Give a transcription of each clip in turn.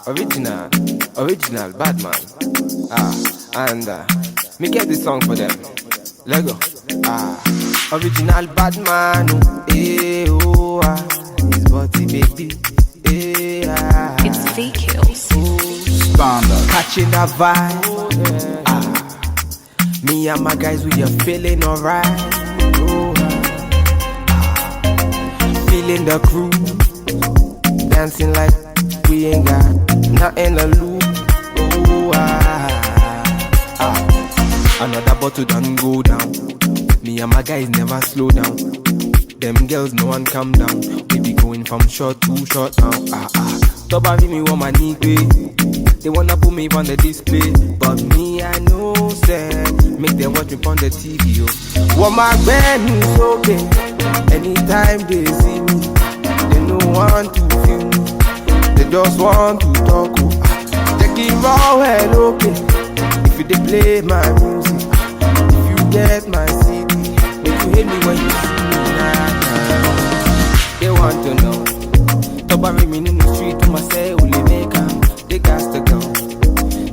Original, bad man. And me get this song for them. Let go. Original bad man. His body baby. It's V-Kills. Standard. Catching that vibe. Me and my guys, we are feeling alright. Feeling the groove. Dancing like we ain't got nothing to lose. Another bottle done go down. Me and my guys never slow down. Them girls no one calm down. We be going from short to short now. Top of me want my knee pay. They wanna put me on the display, but me I know say make them watch me on the TV. Want my band is okay. Anytime they see me, they no want to feel me. They just want to talk. Take it raw and okay. If you dey play my music, if you get my CD, make you hate me when you see me. They want to know. Top of me in the street, to myself, only make em. They got to go.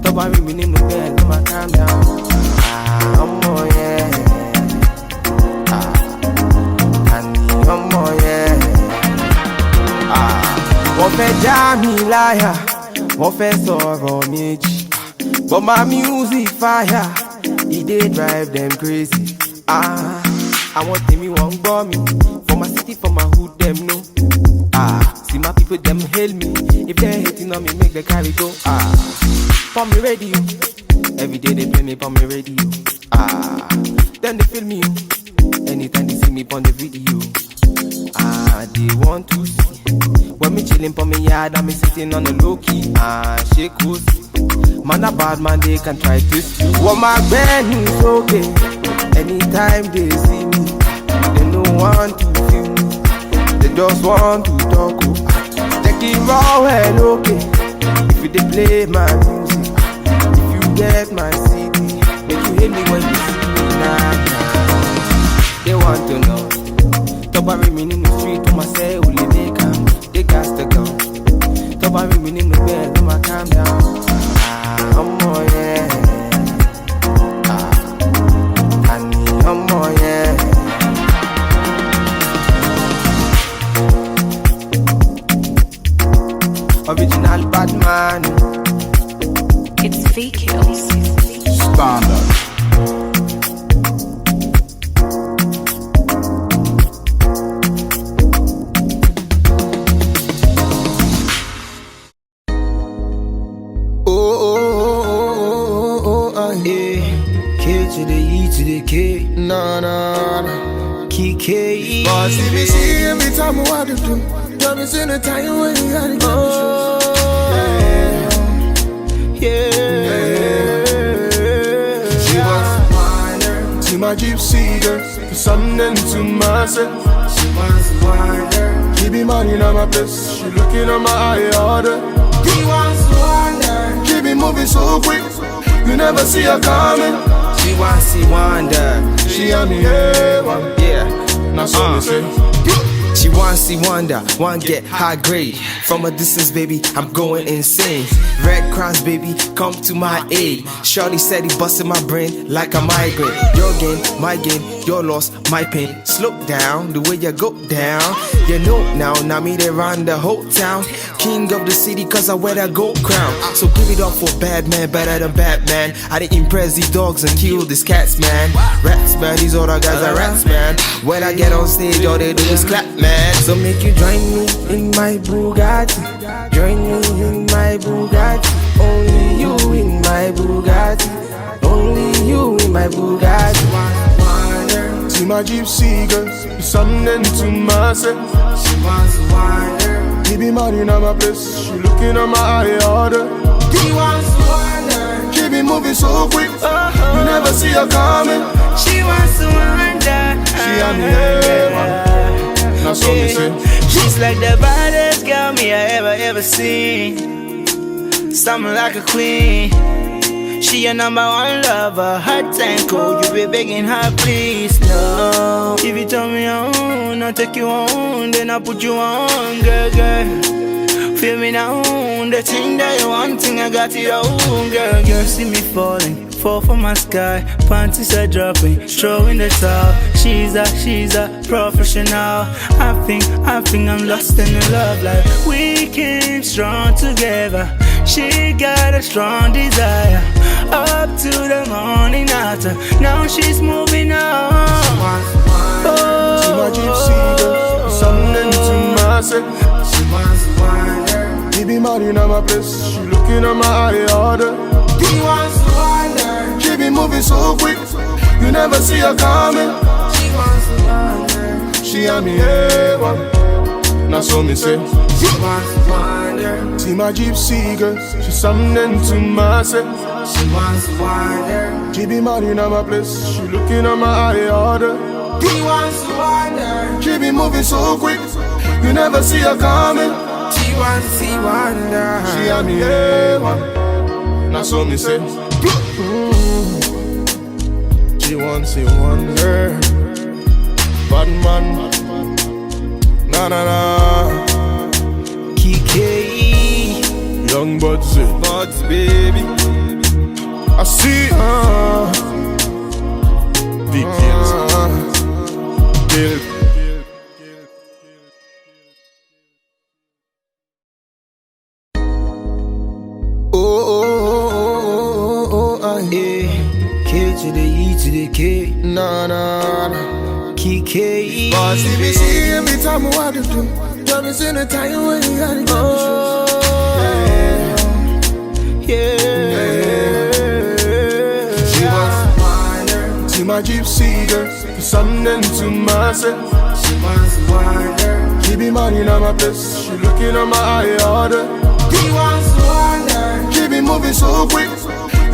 Top of me in the bed, to my calm down. Oh yeah. Oh yeah. Wọ́n fẹ́ já mi láyà, wọ́n fẹ́ sọ̀rọ̀ méjì. But my music fire, it dey drive them crazy. I want them, you won't go me. For my city, for my hood, them know. See my people, them hail me. If they're hating on me, make the carry go. For me radio, every day they play me for me radio. Then they feel me. Anytime they see me on the video. They want to see. When me chillin' for me yard, and me sitting on the low key. Shake cozy. Man a bad man, they can try to steal. Want my band is okay. Anytime they see me, they no want to feel me. They just want to talk. Take it raw and okay. If you dey play my music, if you get my CD, make you hate me when you see me now. They want to know. Top of me in the street, to myself, only make em. They got to go. Top of me in the bed, to my calm down. Oh yeah. Oh yeah. Original bad man. It's V-Kills. Standard. To the E to the K, nah. Key. Boss, if you see every time I want to do, tell me in the time when you gotta get She wants to wind her to my gypsy girl, for something to myself. She wants to wind her, keep me money on my place. She looking on my eye order. He wants to wind her, keep me moving so quick, you never see her coming. She wants to wonder. She on the air one. Yeah. Now so me say. She wants to wonder, want get high grade. From a distance, baby, I'm going insane. Red Cross, baby, come to my aid. Shorty said he busted my brain like a migraine. Your gain, my gain, your loss, my pain. Slow down, the way you go down. You know now me they run the whole town. King of the city, cause I wear that gold crown. So give it up for bad man, better than Batman. I didn't impress these dogs and kill these cats, man. Rats, man, these other guys are rats, man. When I get on stage, all they do is clap, man. So make you join me in my Bugatti. Join me in my Bugatti. Only you in my Bugatti. Only you in my Bugatti. See my gypsy girl, it's something to myself. She wants to wind her. Keep me money on my place. She looking on my eye order. He wants to wind her. Keep me moving so quick, you never see her coming. She wants to wind her. She on the air one. Now so me say. She's like the baddest girl me I ever seen. Something like a queen. She your number one lover, hot and cold. You be begging her, please, no. If you tell me on, I'll take you on, then I'll put you on, girl. Feel me now, the thing that you want, thing I got it all, girl. You see me falling, fall from my sky. Panties are dropping, throwing the towel. She's a professional. I think I'm lost in the love life. We came strong together. She got a strong desire. Up to the morning after. Now she's moving on. She my gypsy girl, something to myself. She wants to wander. She be mad in my place, she looking at my eye order. She wants to wander. She be moving so quick, you never see her coming. She wants to wander. She and me A1, now so me say. She wants to wander. See my gypsy girl, she something to myself. She wants to wander. She be mad in my place, she looking at my eye order. She wants to wander. She be moving so quick, you never see her coming. She wants to see wander. She and me A1, now so me say. She wants to wonder. Bad man, na na na. KK, Young buds, Buds, baby. I see. Big deals. Bill. K to the E to the K. Nah, nah, nah. KK. Boss, if you see every time I want to do, drop us in the time when you gotta get She wants to wander. See my gypsy girl, something to myself. She wants to wander. She be mad in my place, she looking at my eye order. She wants to wander. She be moving so quick,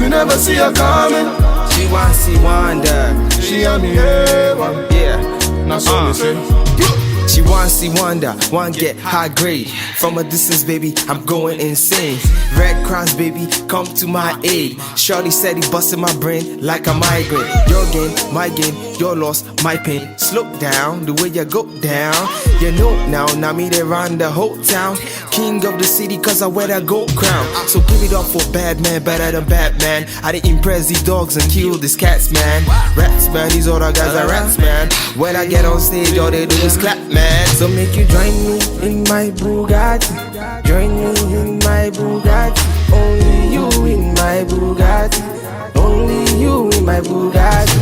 you never see her coming. She wants to wander. She and me A1, Yeah. now so me say. She wants to wonder, one get high grade. From a distance, baby, I'm going insane. Red Cross, baby, come to my aid. Shorty said he busted my brain like a migraine. Your gain, my gain, your loss, my pain. Slow down, the way you go down. You know now me they run the whole town. King of the city cause I wear that gold crown. So give it up for bad man, better than Batman. I didn't impress these dogs and kill these cats, man. Rats, man, these other guys are rats, man. When I get on stage, all they do is clap, man. So make you join me in my Bugatti. Join me in my Bugatti. Only you in my Bugatti. Only you in my Bugatti.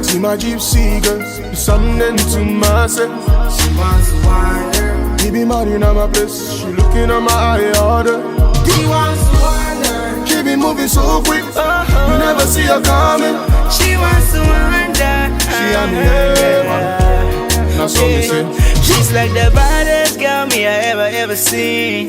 See my gypsy girl, something to myself. She wants to wander. She be mad in my place, she looking at my eye order. She wants to wander. She be moving so quick, you never see her coming. She wants to wander. She and me A1, now so me say. She's like the baddest girl me I ever seen.